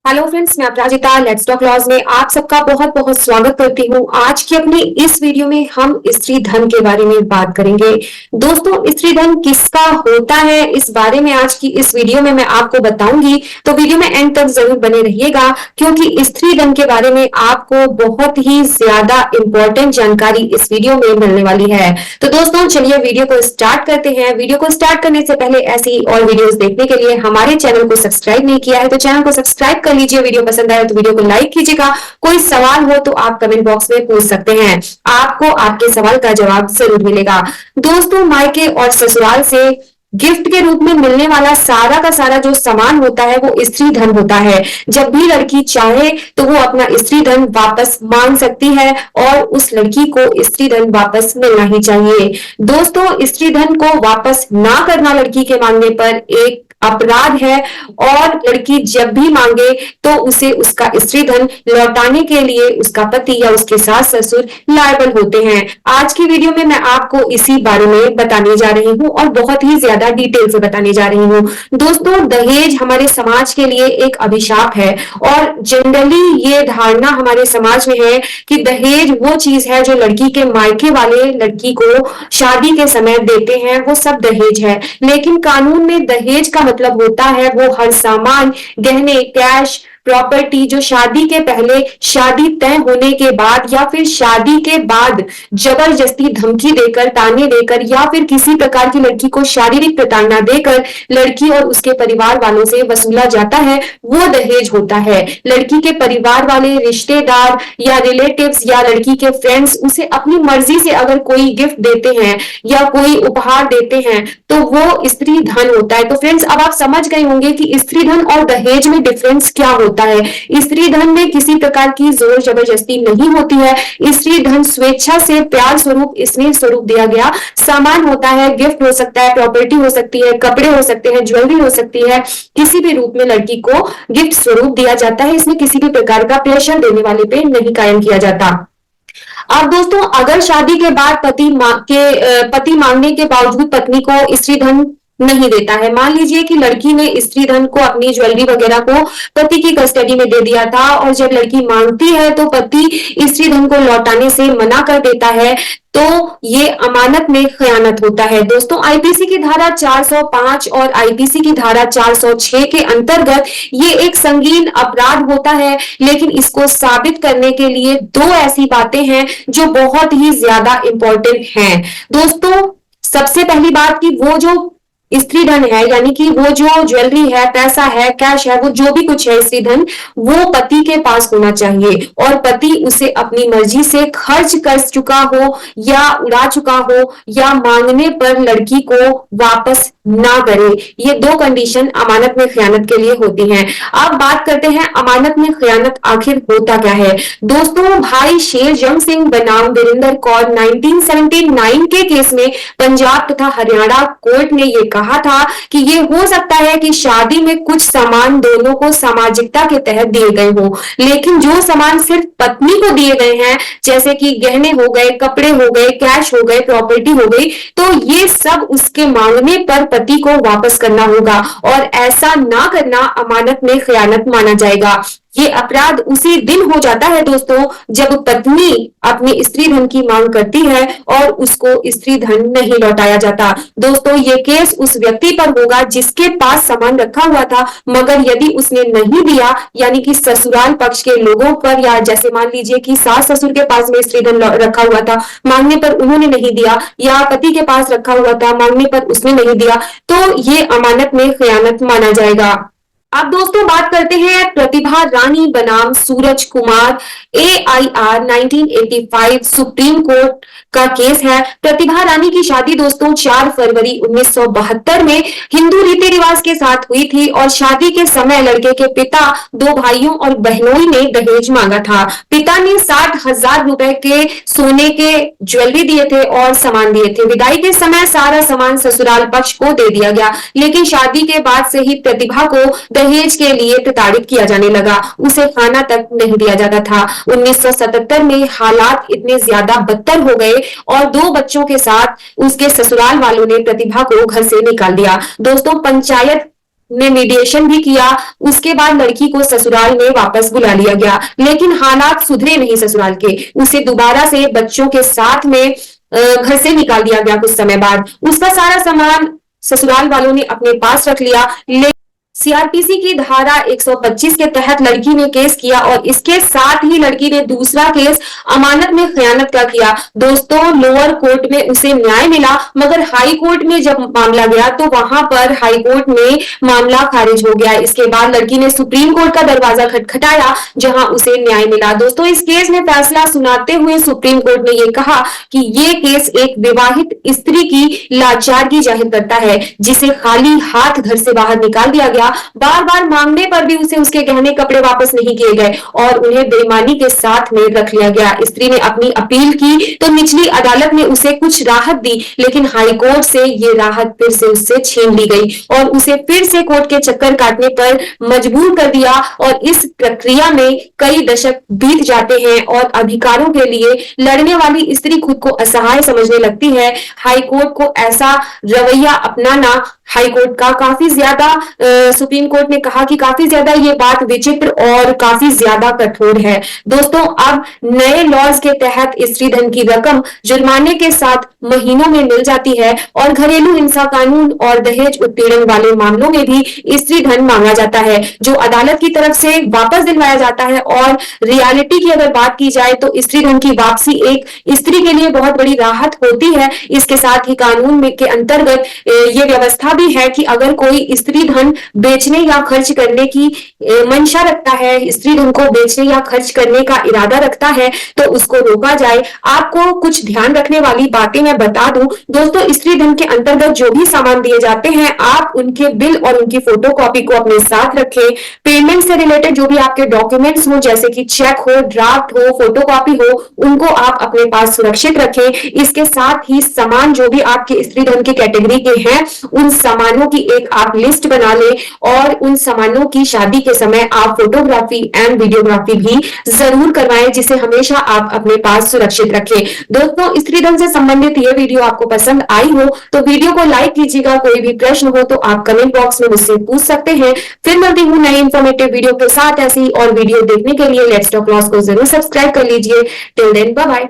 Hello friends, मैं अपराजिता let's talk laws में आप सबका बहुत बहुत स्वागत करती हूँ। आज की अपनी इस वीडियो में हम स्त्री धन के बारे में बात करेंगे। दोस्तों, स्त्री धन किसका होता है, इस बारे में आज की इस वीडियो में मैं आपको बताऊंगी, तो वीडियो में एंड तक जरूर बने रहिएगा क्योंकि स्त्री धन के बारे में आपको बहुत ही ज्यादा इंपॉर्टेंट जानकारी इस वीडियो में मिलने वाली है। तो दोस्तों चलिए वीडियो को स्टार्ट करते हैं। वीडियो को स्टार्ट करने से पहले ऐसी और वीडियोस देखने के लिए हमारे चैनल को सब्सक्राइब नहीं किया है तो चैनल को सब्सक्राइब कर लीजिए। वीडियो पसंद आए तो वीडियो को लाइक कीजिएगा। कोई सवाल हो तो आप कमेंट बॉक्स में पूछ सकते हैं, आपको आपके सवाल का जवाब जरूर मिलेगा। दोस्तों, मायके और ससुराल से गिफ्ट के रूप में मिलने वाला सारा का सारा जो सामान होता है वो स्त्री धन होता है। जब भी लड़की चाहे तो वो अपना स्त्री धन वापस मांग सकती है और उस लड़की को स्त्री धन वापस मिलना ही चाहिए। दोस्तों, स्त्री धन को वापस ना करना लड़की के मांगने पर एक अपराध है और लड़की जब भी मांगे तो उसे उसका स्त्री धन लौटाने के लिए उसका पति या उसके सास ससुर लायबल होते हैं। आज की वीडियो में मैं आपको इसी बारे में बताने जा रही हूँ और बहुत ही ज्यादा डिटेल से बताने जा रही हूँ। दोस्तों, दहेज हमारे समाज के लिए एक अभिशाप है और जनरली ये धारणा हमारे समाज में है कि दहेज वो चीज है जो लड़की के मायके वाले लड़की को शादी के समय देते हैं, वो सब दहेज है। लेकिन कानून में दहेज का मतलब होता है वो हर सामान, गहने, कैश, प्रॉपर्टी जो शादी के पहले, शादी तय होने के बाद या फिर शादी के बाद जबरदस्ती धमकी देकर, ताने देकर या फिर किसी प्रकार की लड़की को शारीरिक प्रताड़ना देकर लड़की और उसके परिवार वालों से वसूला जाता है, वो दहेज होता है। लड़की के परिवार वाले, रिश्तेदार या रिलेटिव्स या लड़की के फ्रेंड्स उसे अपनी मर्जी से अगर कोई गिफ्ट देते हैं या कोई उपहार देते हैं तो वो स्त्री धन होता है। तो फ्रेंड्स, अब आप समझ गए होंगे कि स्त्री धन और दहेज में डिफरेंस क्या होता है। स्त्री धन में किसी प्रकार की जोर जबरदस्ती नहीं होती है। स्त्री धन स्वेच्छा से, प्यार स्वरूप, स्नेह स्वरूप दिया गया सामान होता है। गिफ्ट हो सकता है, प्रॉपर्टी हो सकती है, कपड़े हो सकते हैं, ज्वेलरी हो सकती है, किसी भी रूप में लड़की को गिफ्ट स्वरूप दिया जाता है। इसमें किसी भी प्रकार का प्रेशर देने वाले पे नहीं कायम किया जाता। अब दोस्तों, अगर शादी के बाद पति मांगने के बावजूद पत्नी को स्त्री धन नहीं देता है, मान लीजिए कि लड़की ने स्त्री धन को, अपनी ज्वेलरी वगैरह को पति की कस्टडी में दे दिया था और जब लड़की मांगती है तो पति स्त्री धन को लौटाने से मना कर देता है, तो ये अमानत में खयानत होता है। दोस्तों, आईपीसी की धारा 405 और आईपीसी की धारा 406 के अंतर्गत ये एक संगीन अपराध होता है। लेकिन इसको साबित करने के लिए दो ऐसी बातें हैं जो बहुत ही ज्यादा इंपॉर्टेंट हैं। दोस्तों, सबसे पहली बात कि वो जो स्त्री धन है, यानी कि वो जो ज्वेलरी है, पैसा है, कैश है, वो जो भी कुछ है स्त्री धन, वो पति के पास होना चाहिए और पति उसे अपनी मर्जी से खर्च कर चुका हो या उड़ा चुका हो या मांगने पर लड़की को वापस ना करे। ये दो कंडीशन अमानत में खयानत के लिए होती हैं। अब बात करते हैं अमानत में खयानत आखिर होता क्या है। दोस्तों, भाई शेर जंग सिंह बनाम वीरेंद्र कौर 1979 के केस में पंजाब तथा हरियाणा कोर्ट ने ये कहा था कि ये हो सकता है कि शादी में कुछ सामान दोनों को सामाजिकता के तहत दिए गए हो, लेकिन जो सामान सिर्फ पत्नी को दिए गए हैं, जैसे कि गहने हो गए, कपड़े हो गए, कैश हो गए, प्रॉपर्टी हो गई, तो ये सब उसके मांगने पर पति को वापस करना होगा और ऐसा ना करना अमानत में खयानत माना जाएगा। ये अपराध उसी दिन हो जाता है दोस्तों जब पत्नी अपनी स्त्री धन की मांग करती है और उसको स्त्री धन नहीं लौटाया जाता। दोस्तों, ये केस उस व्यक्ति पर होगा जिसके पास सामान रखा हुआ था, मगर यदि उसने नहीं दिया, यानी कि ससुराल पक्ष के लोगों पर, या जैसे मान लीजिए कि सास ससुर के पास में स्त्री धन रखा हुआ था, मांगने पर उन्होंने नहीं दिया, या पति के पास रखा हुआ था, मांगने पर उसने नहीं दिया, तो ये अमानत में खयानत माना जाएगा। अब दोस्तों बात करते हैं प्रतिभा रानी बनाम Suraj Kumar, AIR 1985 supreme court का केस है। प्रतिभा रानी की शादी दोस्तों 4 फरवरी 1972 में हिंदू रीति रिवाज के साथ हुई थी और शादी के समय लड़के के पिता, 2 भाइयों और बहनोई ने दहेज मांगा था। पिता ने 60,000 रुपए के सोने के ज्वेलरी दिए थे और सामान दिए थे। विदाई के समय सारा सामान ससुराल पक्ष को दे दिया गया, लेकिन शादी के बाद से ही प्रतिभा को दहेज के लिए प्रताड़ित किया जाने लगा, उसे खाना तक नहीं दिया जाता था। 1977 में हालात इतने ज्यादा बदतर हो गए और 2 बच्चों के साथ उसके ससुराल वालों ने प्रतिभा को घर से निकाल दिया। दोस्तों, पंचायत ने मीडिएशन भी किया। उसके बाद लड़की को ससुराल में वापस बुला लिया गया, लेकिन हालात सुधरे नहीं ससुराल के। उसे दोबारा से बच्चों के साथ में घर से निकाल दिया गया। कुछ समय बाद उसका सारा सामान ससुराल वालों ने अपने पास रख लिया। सीआरपीसी की धारा 125 के तहत लड़की ने केस किया और इसके साथ ही लड़की ने दूसरा केस अमानत में खयानत का किया। दोस्तों, लोअर कोर्ट में उसे न्याय मिला, मगर हाई कोर्ट में जब मामला गया तो वहां पर हाई कोर्ट में मामला खारिज हो गया। इसके बाद लड़की ने सुप्रीम कोर्ट का दरवाजा खटखटाया, जहां उसे न्याय मिला। दोस्तों, इस केस में फैसला सुनाते हुए सुप्रीम कोर्ट ने यह कहा कि ये केस एक विवाहित स्त्री की लाचारगी जाहिर करता है, जिसे खाली हाथ घर से बाहर निकाल दिया गया। बार बार मांगने पर भी उसे उसके गहने कपड़े वापस नहीं किए गए और उन्हें बेईमानी के साथ में रख लिया गया। स्त्री ने अपनी अपील की तो निचली अदालत ने उसे कुछ राहत दी, लेकिन हाई कोर्ट से ये राहत फिर से उससे छीन ली गई और उसे फिर से कोर्ट के चक्कर काटने पर मजबूर कर दिया। और इस प्रक्रिया में कई दशक बीत जाते हैं और अधिकारों के लिए लड़ने वाली स्त्री खुद को असहाय समझने लगती है। हाई कोर्ट को ऐसा रवैया अपनाना हाई कोर्ट का काफी ज्यादा सुप्रीम कोर्ट ने कहा कि काफी ज्यादा ये बात विचित्र और काफी ज्यादा कठोर है। दोस्तों, अब नए लॉज के तहत स्त्री धन की रकम जुर्माने के साथ महीनों में मिल जाती है और घरेलू हिंसा कानून और दहेज उत्पीड़न वाले मामलों में भी स्त्री धन मांगा जाता है, जो अदालत की तरफ से वापस दिलवाया जाता है। और रियलिटी की अगर बात की जाए तो स्त्री धन की वापसी एक स्त्री के लिए बहुत बड़ी राहत होती है। इसके साथ ही कानून में के अंतर्गत ये व्यवस्था भी है कि अगर कोई स्त्री धन बेचने या खर्च करने की मंशा रखता है, स्त्री धन को बेचने या खर्च करने का इरादा रखता है, तो उसको रोका जाए। आपको कुछ ध्यान रखने वाली बातें मैं बता दूं। दोस्तों, स्त्री धन के अंतर्गत जो भी सामान दिए जाते हैं, आप उनके बिल और उनकी फोटोकॉपी को अपने साथ रखें। पेमेंट से रिलेटेड जो भी आपके डॉक्यूमेंट्स हो, जैसे कि चेक हो, ड्राफ्ट हो, फोटोकॉपी हो, उनको आप अपने पास सुरक्षित रखें। इसके साथ ही सामान जो भी आपके स्त्री धन की कैटेगरी के हैं, उन सामानों की एक आप लिस्ट बना लें और उन सामानों की शादी के समय आप फोटोग्राफी एंड वीडियोग्राफी भी जरूर करवाएं, जिसे हमेशा आप अपने पास सुरक्षित रखें। दोस्तों, स्त्री धन से संबंधित ये वीडियो आपको पसंद आई हो तो वीडियो को लाइक कीजिएगा। कोई भी प्रश्न हो तो आप कमेंट बॉक्स में मुझसे पूछ सकते हैं। फिर मिलती हूँ नई इंफॉर्मेटिव वीडियो के साथ। ऐसी और वीडियो देखने के लिए लेट्स टॉक लॉज को जरूर सब्सक्राइब कर लीजिए। Till then, bye bye.